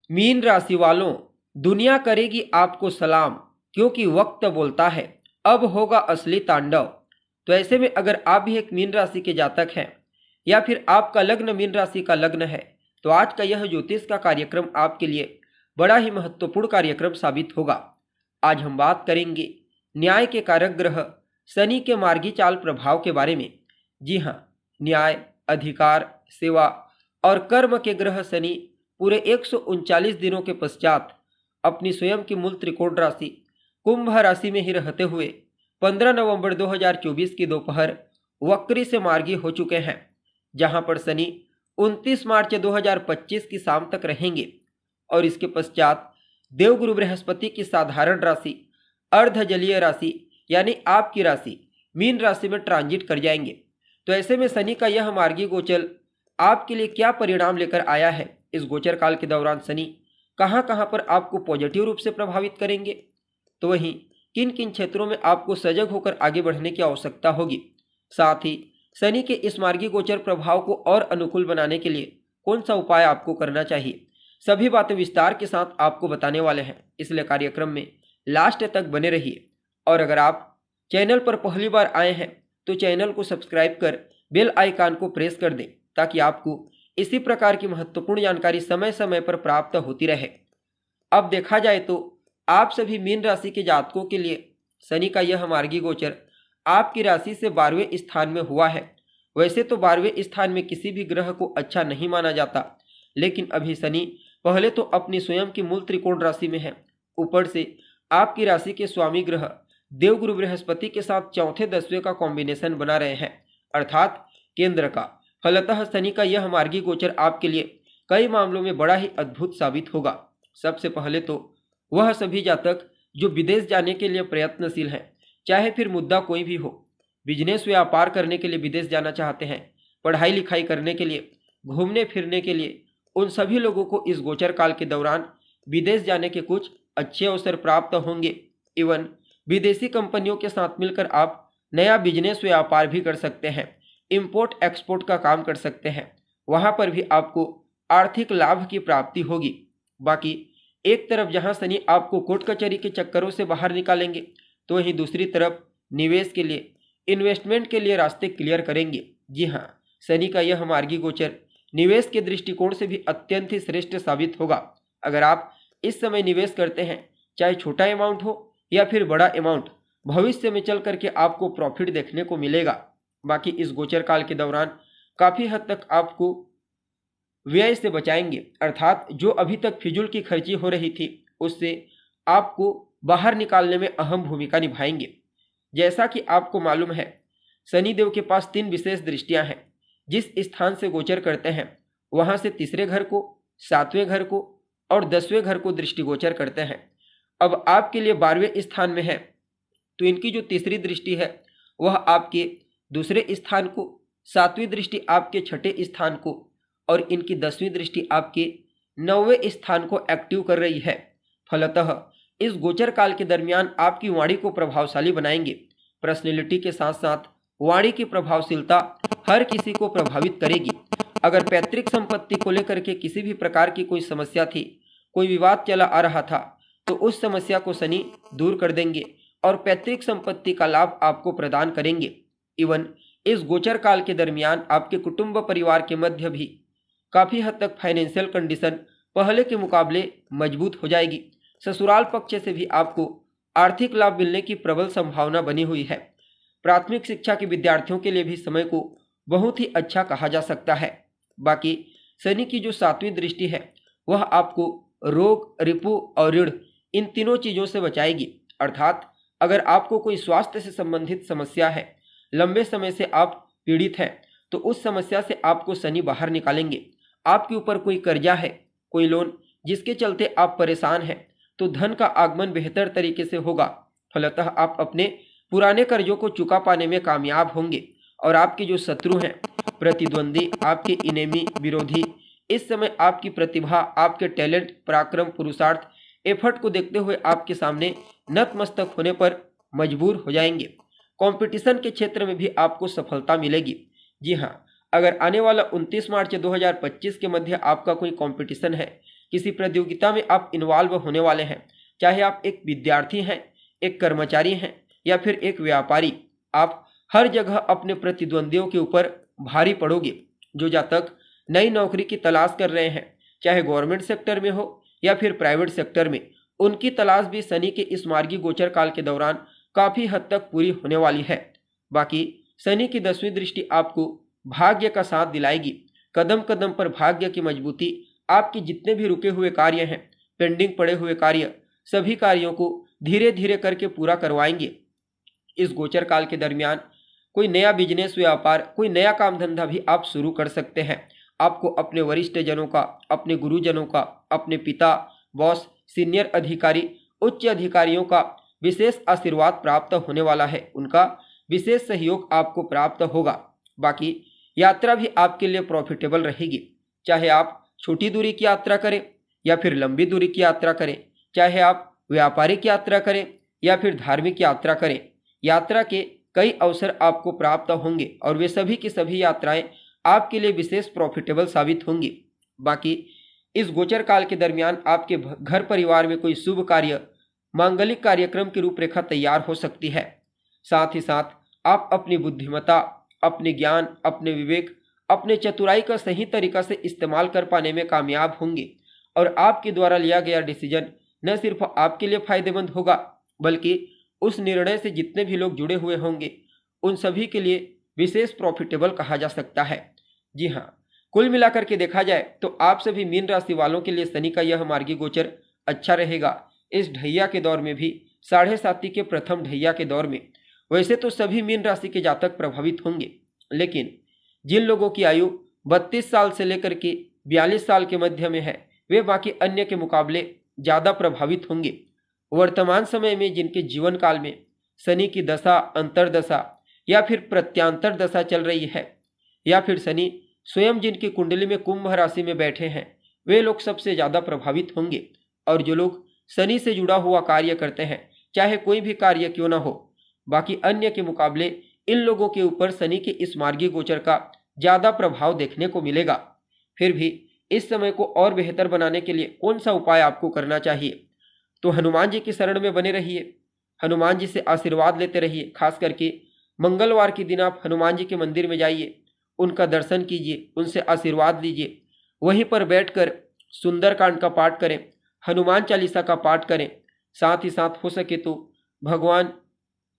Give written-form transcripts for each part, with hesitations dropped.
Mean राशि वालों, दुनिया करेगी आपको सलाम, क्योंकि वक्त बोलता है अब होगा असली तांडव। तो ऐसे में अगर आप भी एक मीन राशि के जातक हैं या फिर आपका लग्न मीन राशि का लग्न है, तो आज का यह ज्योतिष का कार्यक्रम आपके लिए बड़ा ही महत्वपूर्ण कार्यक्रम साबित होगा। आज हम बात करेंगे न्याय के कारक ग्रह शनि के मार्गी चाल प्रभाव के बारे में। जी हाँ, न्याय, अधिकार, सेवा और कर्म के ग्रह शनि पूरे 139 दिनों के पश्चात अपनी स्वयं की मूल त्रिकोण राशि कुंभ राशि में ही रहते हुए 15 नवंबर 2024 की दोपहर वक्री से मार्गी हो चुके हैं, जहां पर शनि 29 मार्च 2025 की शाम तक रहेंगे और इसके पश्चात देवगुरु बृहस्पति की साधारण राशि अर्ध जलीय राशि यानी आपकी राशि मीन राशि में ट्रांजिट कर जाएंगे। तो ऐसे में शनि का यह मार्गी गोचर आपके लिए क्या परिणाम लेकर आया है, इस गोचर काल के दौरान शनि कहां कहां पर आपको पॉजिटिव रूप से प्रभावित करेंगे, तो वहीं किन किन क्षेत्रों में आपको सजग होकर आगे बढ़ने की आवश्यकता होगी, साथ ही शनि के इस मार्गी गोचर प्रभाव को और अनुकूल बनाने के लिए कौन सा उपाय आपको करना चाहिए, सभी बातें विस्तार के साथ आपको बताने वाले हैं। इसलिए कार्यक्रम में लास्ट तक बने रहिए। और अगर आप चैनल पर पहली बार आए हैं तो चैनल को सब्सक्राइब कर बेल आइकन को प्रेस कर दें, ताकि आपको इसी प्रकार की महत्वपूर्ण जानकारी समय समय पर प्राप्त होती रहे। अब देखा जाए तो आप सभी मीन राशि के जातकों के लिए शनि का यह मार्गी गोचर आपकी राशि से 12वें स्थान में हुआ है। वैसे तो 12वें स्थान में किसी भी ग्रह को अच्छा नहीं माना जाता, लेकिन अभी शनि पहले तो अपनी स्वयं की मूल त्रिकोण राशि में है, ऊपर से आपकी राशि के स्वामी ग्रह देवगुरु बृहस्पति के साथ चौथे 10वें का कॉम्बिनेशन बना रहे हैं, अर्थात केंद्र का। फलतः शनि का यह मार्गी गोचर आपके लिए कई मामलों में बड़ा ही अद्भुत साबित होगा। सबसे पहले तो वह सभी जातक जो विदेश जाने के लिए प्रयत्नशील हैं, चाहे फिर मुद्दा कोई भी हो, बिजनेस व्यापार करने के लिए विदेश जाना चाहते हैं, पढ़ाई लिखाई करने के लिए, घूमने फिरने के लिए, उन सभी लोगों को इस गोचर काल के दौरान विदेश जाने के कुछ अच्छे अवसर प्राप्त होंगे। इवन विदेशी कंपनियों के साथ मिलकर आप नया बिजनेस व्यापार भी कर सकते हैं, इंपोर्ट एक्सपोर्ट का काम कर सकते हैं, वहां पर भी आपको आर्थिक लाभ की प्राप्ति होगी। बाकी एक तरफ जहां शनि आपको कोर्ट कचहरी के चक्करों से बाहर निकालेंगे, तो वहीं दूसरी तरफ निवेश के लिए, इन्वेस्टमेंट के लिए रास्ते क्लियर करेंगे। जी हाँ, शनि का यह मार्गी गोचर निवेश के दृष्टिकोण से भी अत्यंत ही श्रेष्ठ साबित होगा। अगर आप इस समय निवेश करते हैं, चाहे छोटा अमाउंट हो या फिर बड़ा अमाउंट, भविष्य में चल करके आपको प्रॉफिट देखने को मिलेगा। बाकी इस गोचर काल के दौरान काफी हद तक आपको व्यय से बचाएंगे, अर्थात जो अभी तक फिजूल की खर्ची हो रही थी उससे आपको बाहर निकालने में अहम भूमिका निभाएंगे। जैसा कि आपको मालूम है, शनिदेव के पास 3 विशेष दृष्टियां हैं। जिस स्थान से गोचर करते हैं वहां से तीसरे घर को, 7वें घर को और 10वें घर को दृष्टिगोचर करते हैं। अब आपके लिए 12वें स्थान में है, तो इनकी जो तीसरी दृष्टि है वह आपके दूसरे स्थान को, 7वीं दृष्टि आपके छठे स्थान को और इनकी 10वीं दृष्टि आपके 9वें स्थान को एक्टिव कर रही है। फलतः इस गोचर काल के दरमियान आपकी वाणी को प्रभावशाली बनाएंगे। पर्सनैलिटी के साथ साथ वाणी की प्रभावशीलता हर किसी को प्रभावित करेगी। अगर पैतृक संपत्ति को लेकर के किसी भी प्रकार की कोई समस्या थी, कोई विवाद चला आ रहा था, तो उस समस्या को शनि दूर कर देंगे और पैतृक संपत्ति का लाभ आपको प्रदान करेंगे। इवन इस गोचर काल के दरमियान आपके कुटुंब परिवार के मध्य भी काफी हद तक फाइनेंशियल कंडीशन पहले के मुकाबले मजबूत हो जाएगी। ससुराल पक्ष से भी आपको आर्थिक लाभ मिलने की प्रबल संभावना बनी हुई है। प्राथमिक शिक्षा के विद्यार्थियों के लिए भी समय को बहुत ही अच्छा कहा जा सकता है। बाकी शनि की जो 7वीं दृष्टि है वह आपको रोग, रिपु और ऋण इन तीनों चीजों से बचाएगी। अर्थात अगर आपको कोई स्वास्थ्य से संबंधित समस्या है, लंबे समय से आप पीड़ित हैं, तो उस समस्या से आपको शनि बाहर निकालेंगे। आपके ऊपर कोई कर्जा है, कोई लोन जिसके चलते आप परेशान हैं, तो धन का आगमन बेहतर तरीके से होगा। फलतः आप अपने पुराने कर्जों को चुका पाने में कामयाब होंगे और आपके जो शत्रु हैं, प्रतिद्वंदी, आपके इनेमी, विरोधी, इस समय आपकी प्रतिभा, आपके टैलेंट, पराक्रम, पुरुषार्थ, एफर्ट को देखते हुए आपके सामने नतमस्तक होने पर मजबूर हो जाएंगे। कंपटीशन के क्षेत्र में भी आपको सफलता मिलेगी। जी हाँ, अगर आने वाला 29 मार्च 2025 के मध्य आपका कोई कंपटीशन है, किसी प्रतियोगिता में आप इन्वॉल्व होने वाले हैं, चाहे आप एक विद्यार्थी हैं, एक कर्मचारी हैं या फिर एक व्यापारी, आप हर जगह अपने प्रतिद्वंदियों के ऊपर भारी पड़ोगे। जो जातक नई नौकरी की तलाश कर रहे हैं, चाहे गवर्नमेंट सेक्टर में हो या फिर प्राइवेट सेक्टर में, उनकी तलाश भी शनि के इस मार्गी गोचर काल के दौरान काफ़ी हद तक पूरी होने वाली है। बाकी शनि की 10वीं दृष्टि आपको भाग्य का साथ दिलाएगी। कदम कदम पर भाग्य की मजबूती आपके जितने भी रुके हुए कार्य हैं, पेंडिंग पड़े हुए कार्य, सभी कार्यों को धीरे धीरे करके पूरा करवाएंगे। इस गोचर काल के दरमियान कोई नया बिजनेस, व्यापार, कोई नया काम धंधा भी आप शुरू कर सकते हैं। आपको अपने वरिष्ठ जनों का, अपने गुरुजनों का, अपने पिता, बॉस, सीनियर अधिकारी, उच्च अधिकारियों का विशेष आशीर्वाद प्राप्त होने वाला है। उनका विशेष सहयोग आपको प्राप्त होगा। बाकी यात्रा भी आपके लिए प्रॉफिटेबल रहेगी। चाहे आप छोटी दूरी की यात्रा करें या फिर लंबी दूरी की यात्रा करें, चाहे आप व्यापारिक यात्रा करें या फिर धार्मिक यात्रा करें, यात्रा के कई अवसर आपको प्राप्त होंगे और वे सभी की सभी यात्राएं आपके लिए विशेष प्रॉफिटेबल साबित होंगी। बाकी इस गोचर काल के दरमियान आपके घर परिवार में कोई शुभ कार्य, मांगलिक कार्यक्रम की रूपरेखा तैयार हो सकती है। साथ ही साथ आप अपनी बुद्धिमत्ता, अपने ज्ञान, अपने विवेक, अपने चतुराई का सही तरीका से इस्तेमाल कर पाने में कामयाब होंगे और आपके द्वारा लिया गया डिसीजन न सिर्फ आपके लिए फायदेमंद होगा, बल्कि उस निर्णय से जितने भी लोग जुड़े हुए होंगे उन सभी के लिए विशेष प्रॉफिटेबल कहा जा सकता है। जी हाँ, कुल मिलाकर के देखा जाए तो आप सभी मीन राशि वालों के लिए शनि का यह मार्गी गोचर अच्छा रहेगा। इस ढैया के दौर में भी, 7.5 के प्रथम ढैया के दौर में, वैसे तो सभी मीन राशि के जातक प्रभावित होंगे, लेकिन जिन लोगों की आयु 32 साल से लेकर के 42 साल के मध्य में है, वे बाकी अन्य के मुकाबले ज़्यादा प्रभावित होंगे। वर्तमान समय में जिनके जीवन काल में शनि की दशा, अंतरदशा या फिर प्रत्यांतर दशा चल रही है, या फिर शनि स्वयं जिनकी कुंडली में कुंभ राशि में बैठे हैं, वे लोग सबसे ज़्यादा प्रभावित होंगे। और जो लोग शनि से जुड़ा हुआ कार्य करते हैं, चाहे कोई भी कार्य क्यों ना हो, बाकी अन्य के मुकाबले इन लोगों के ऊपर शनि के इस मार्गी गोचर का ज़्यादा प्रभाव देखने को मिलेगा। फिर भी इस समय को और बेहतर बनाने के लिए कौन सा उपाय आपको करना चाहिए? तो हनुमान जी की शरण में बने रहिए, हनुमान जी से आशीर्वाद लेते रहिए। खास करके मंगलवार के दिन आप हनुमान जी के मंदिर में जाइए, उनका दर्शन कीजिए, उनसे आशीर्वाद लीजिए। वहीं पर बैठकर सुंदरकांड का पाठ करें, हनुमान चालीसा का पाठ करें। साथ ही साथ हो सके तो भगवान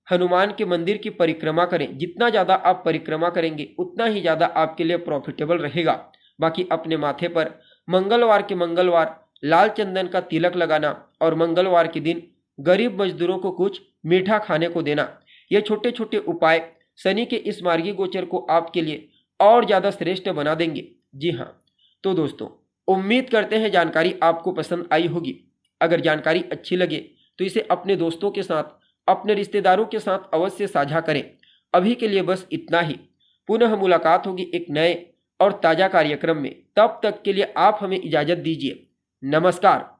हनुमान के मंदिर की परिक्रमा करें। जितना ज़्यादा आप परिक्रमा करेंगे उतना ही ज़्यादा आपके लिए प्रॉफिटेबल रहेगा। बाकी अपने माथे पर मंगलवार के मंगलवार लाल चंदन का तिलक लगाना और मंगलवार के दिन गरीब मजदूरों को कुछ मीठा खाने को देना, ये छोटे छोटे उपाय शनि के इस मार्गी गोचर को आपके लिए और ज़्यादा श्रेष्ठ बना देंगे। जी हाँ, तो दोस्तों उम्मीद करते हैं जानकारी आपको पसंद आई होगी। अगर जानकारी अच्छी लगे तो इसे अपने दोस्तों के साथ, अपने रिश्तेदारों के साथ अवश्य साझा करें। अभी के लिए बस इतना ही। पुनः मुलाकात होगी एक नए और ताज़ा कार्यक्रम में। तब तक के लिए आप हमें इजाज़त दीजिए। नमस्कार।